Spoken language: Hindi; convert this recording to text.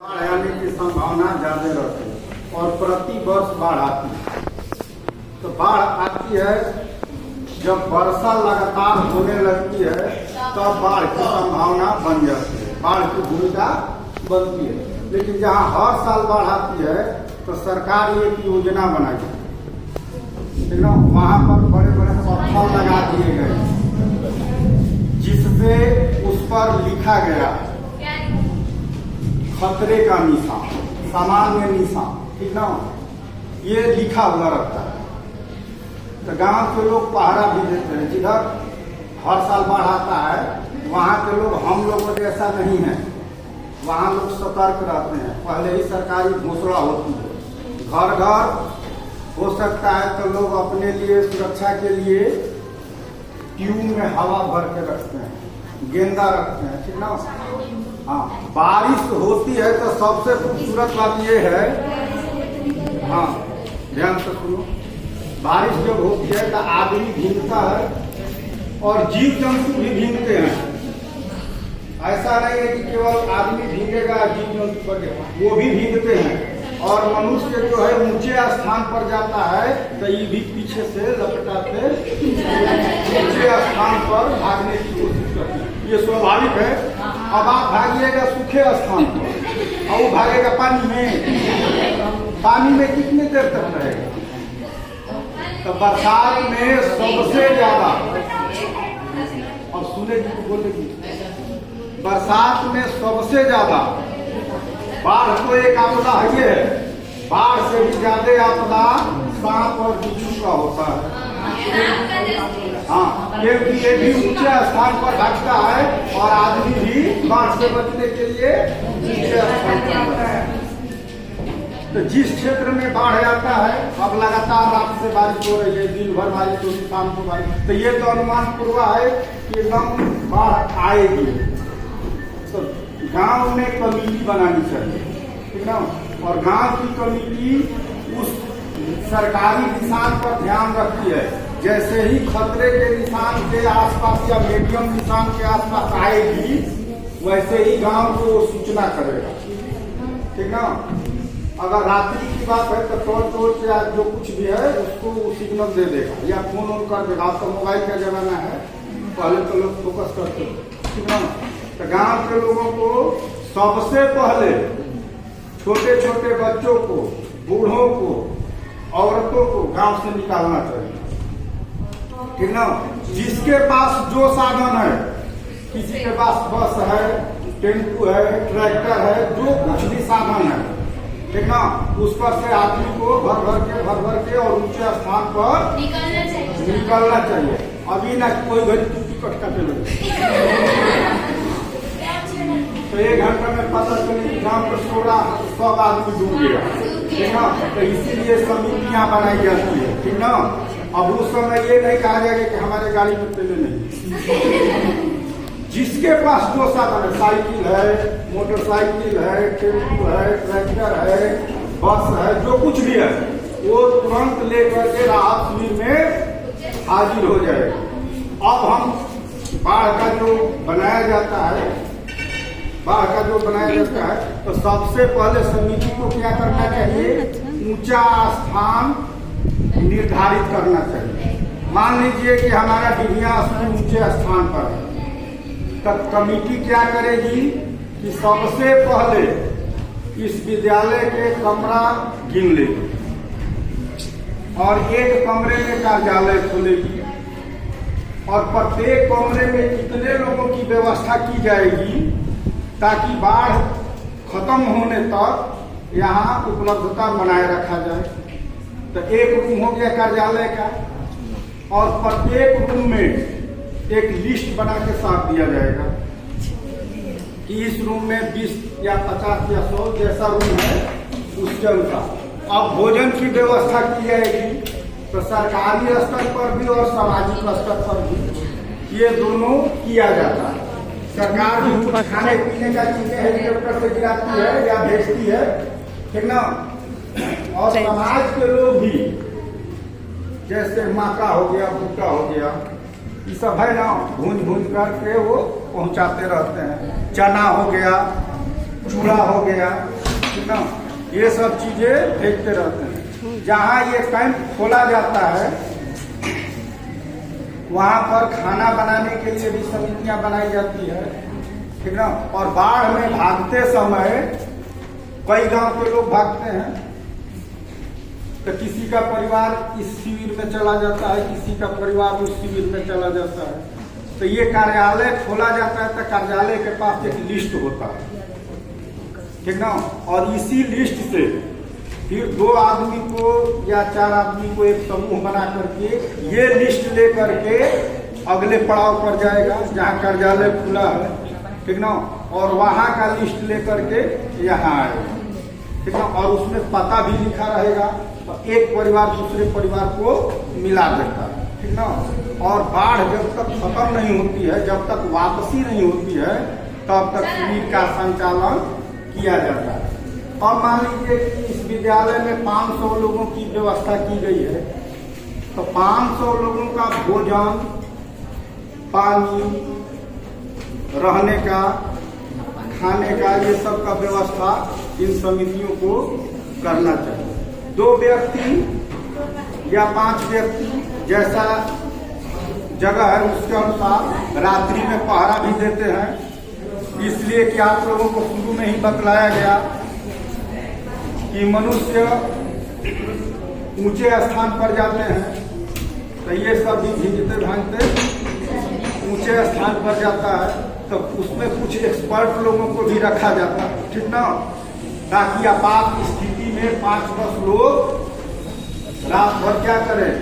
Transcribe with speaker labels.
Speaker 1: बाढ़ आने की संभावना ज्यादा रहती है और प्रति वर्ष बाढ़ आती है। तो बाढ़ आती है जब वर्षा लगातार होने लगती है तब बाढ़ की संभावना बन जाती है, बाढ़ की भूमिका बनती है। लेकिन जहाँ हर साल बाढ़ आती है तो सरकार एक योजना बनाई है ना, वहाँ पर बड़े बड़े पत्थर लगा दिए गए जिससे उस पर लिखा गया खतरे का निशान, सामान्य निशान, ठीक ना, ये लिखा हुआ रहता है। तो गांव के लोग पहरा भी देते हैं। जिधर हर साल बाढ़ आता है वहाँ के लोग हम लोगों जैसा नहीं है, वहाँ लोग सतर्क रहते हैं। पहले ही सरकारी घोषणा होती है, घर घर हो सकता है तो लोग अपने लिए सुरक्षा के लिए ट्यूब में हवा भर के रखते हैं, गेंदा रखते हैं, ठीक ना। हाँ, बारिश होती है तो सबसे खूबसूरत बात ये है, हाँ ध्यान से सुनो, बारिश जब होती है तो आदमी भीगता है और जीव जंतु भी भीगते हैं। ऐसा नहीं है कि केवल आदमी भीगेगा जीव जंतु बचेगा, वो भी भीगते हैं। और मनुष्य जो है ऊंचे स्थान पर जाता है तो ये भी पीछे से लपटाते ऊंचे स्थान पर भागने की कोशिश करते हैं, ये स्वाभाविक है। अब आप भागिएगा सूखे स्थान पर और वो भागेगा पानी में, पानी में कितनी देर तक रहेगा। तो बरसात में सबसे ज्यादा, अब सुनेगी तो बोलेगी, बरसात में सबसे ज्यादा बाढ़ तो एक आपदा है, बाढ़ से भी ज्यादा आपदा सांप और बिच्छू का होता है। हाँ, क्योंकि ये भी ऊंचे स्थान पर भागता है और आदमी भी बाढ़ से बचने के लिए ऊंचे स्थान पर जाता है। तो जिस क्षेत्र में बाढ़ आता है, अब लगातार रात से बारिश हो रही है, दिन भर बारिश होगी, शाम को बारिश, तो ये तो अनुमान पूर्वा है कि एकदम बाढ़ आएगी। तो गांव में कमेटी बनानी चाहिए, ठीक ना, और गांव की कमेटी उस सरकारी निशान पर ध्यान रखती है। जैसे ही खतरे के निशान के आसपास या मीडियम निशान के आसपास आएगी वैसे ही गांव को सूचना करेगा, ठीक ना। अगर रात्रि की बात है तो टॉर्च या जो कुछ भी है उसको सिग्नल दे देगा या फोन ऑन कर देगा। अब तो मोबाइल का जमाना है, पहले तो लोग फोकस करते थे, ठीक ना। तो गांव के लोगों को सबसे पहले छोटे छोटे बच्चों को, बूढ़ों को, औरतों को गांव से निकालना चाहिए, ठीक ना। जिसके पास जो साधन है, किसी के पास बस है, टेम्पू है, ट्रैक्टर है, जो कुछ भी साधन है, ठीक ना, उस पर से आदमी को भर भर के और ऊंचे स्थान पर निकलना चाहिए। अभी ना कोई घड़ी टिकट काटे लगे तो 1 घंटा में पता चले गांव का 16 आदमी डूब गया, ठीक ना। तो इसीलिए समितियां बनाई जाती है, ठीक ना। अब उस समय ये नहीं कहा जाएगा कि हमारे गाड़ी में तेल नहीं, जिसके पास जो साधन है, साइकिल है, मोटरसाइकिल है, टेम्पो है, ट्रैक्टर है, बस है, जो कुछ भी है वो तुरंत लेकर के राहत शिविर में हाजिर हो जाएगा। अब हम बाढ़ का जो बनाया जाता है, तो सबसे पहले समिति को क्या करना चाहिए, ऊंचा स्थान निर्धारित करना चाहिए। मान लीजिए कि हमारा डिबिया ऊंचे स्थान पर है, तब कमेटी क्या करेगी कि सबसे पहले इस विद्यालय के कमरा गिन लेगी और एक कमरे में कार्यालय खोलेगी और प्रत्येक कमरे में कितने लोगों की व्यवस्था की जाएगी ताकि बाढ़ खत्म होने तक यहाँ उपलब्धता बनाए रखा जाए। तो एक रूम हो गया कार्यालय का और प्रत्येक रूम में एक लिस्ट बना के साथ दिया जाएगा कि इस रूम में 20 या 50 या 100 जैसा रूम है उसके अनुसार। अब भोजन की व्यवस्था की जाएगी, तो सरकारी स्तर पर भी और सामाजिक स्तर पर भी ये दोनों किया जाता है। सरकार भी खाने पीने का चीजें हेलीकॉप्टर से गिराती है या भेजती है, ठीक ना। और समाज के लोग भी, जैसे माका हो गया, भुट्टा हो गया, ये सब है ना, भून करके वो पहुंचाते रहते हैं। चना हो गया, चूड़ा हो गया, ठीक ना, ये सब चीजें भेजते रहते हैं। जहाँ ये कैंप खोला जाता है वहां पर खाना बनाने के लिए भी समितियां बनाई जाती है, ठीक ना। और बाढ़ में भागते समय कई गांव के लोग भागते हैं, तो किसी का परिवार इस शिविर में चला जाता है, किसी का परिवार उस शिविर में चला जाता है। तो ये कार्यालय खोला जाता है तो कार्यालय के पास एक लिस्ट होता है, ठीक ना। और इसी लिस्ट से फिर 2 आदमी को या 4 आदमी को एक समूह बना करके ये लिस्ट ले करके अगले पड़ाव पर जाएगा जहाँ कार्यालय खुला है, ठीक ना। और वहाँ का लिस्ट ले करके यहाँ आएगा, ठीक ना। और उसमें पता भी लिखा रहेगा, तो एक परिवार दूसरे परिवार को मिला देता है, ठीक ना। और बाढ़ जब तक खत्म नहीं होती है, जब तक वापसी नहीं होती है, तब तक शिविर का संचालन किया जाता है। और मान लीजिए कि इस विद्यालय में 500 लोगों की व्यवस्था की गई है, तो 500 लोगों का भोजन, पानी, रहने का, खाने का, ये सब का व्यवस्था इन समितियों को करना चाहिए। 2 व्यक्ति या 5 व्यक्ति जैसा जगह है उसके अनुसार रात्रि में पहरा भी देते हैं, इसलिए कि आप लोगों को शुरू में ही बतलाया गया कि मनुष्य ऊंचे स्थान पर जाते हैं, तो ये सब भी भीगते भागते ऊंचे स्थान पर जाता है, तो उसमें कुछ एक्सपर्ट लोगों को भी रखा जाता है, ठीक ना। ताकि आपात स्थिति में 5-10 लोग रात भर क्या करें।